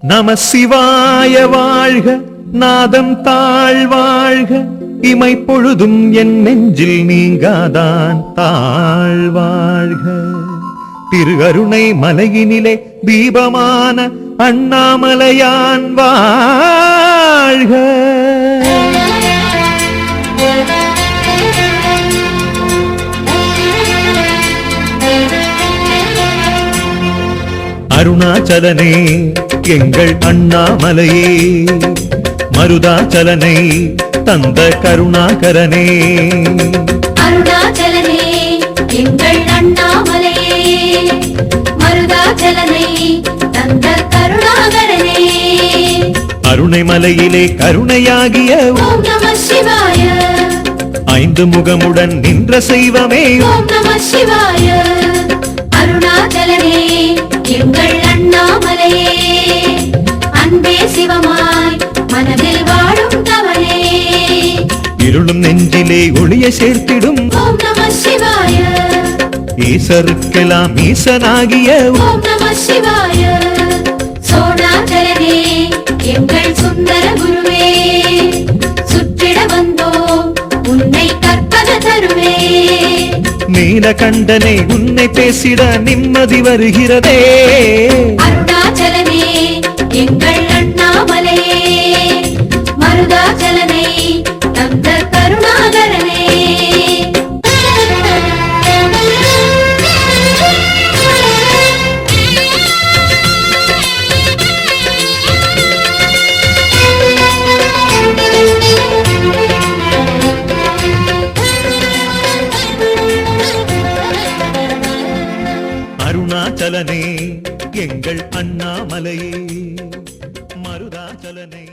நம சிவாய வாழ்க, நாதம் தாழ்வாழ்க, இமை பொழுதும் என் நெஞ்சில் நீங்காதான் தாழ்வாழ்க. திரு அருணை மலையினிலே தீபமான அண்ணாமலையான் வாழ்க. அருணாச்சலனே எங்கள் அண்ணாமலையே, மருதாச்சலனை தந்த கருணாகரனே. அருணாச்சலனே எங்கள் அண்ணாமலையே, மருதாச்சலனை தந்த கருணாகரனே. அருணை மலையிலே கருணையாகிய ஓம் நம சிவாய, 5 முகமுடன் நின்ற செய்வமே ஓம் நம சிவாய. அருணாச்சலனே எங்கள் அண்ணாமலையே, அன்பே சிவமாய் மனதில் வாழும் தவனே. இருளும் நெஞ்சிலே ஒளிய சேர்த்திடும் ஓம் நம சிவாய, ஈசருக்கெல்லாம் ஈசனாகிய ஓம் நம சிவாய. சோணாச்சலனே எங்கள் சுந்தர குருவே, சுற்றிட வந்தோம் உன்னை கற்பக தருவே. நீலகண்டனே உன்னை பேசிட நிம்மதி வருகிறதே. அருணாச்சலனே எங்கள் அண்ணாமலையே, மருதாச்சலனை தந்த கருணாகரனே. அருணாச்சலனே எங்கள் அண்ணாமலையே, மருதாச்சலனை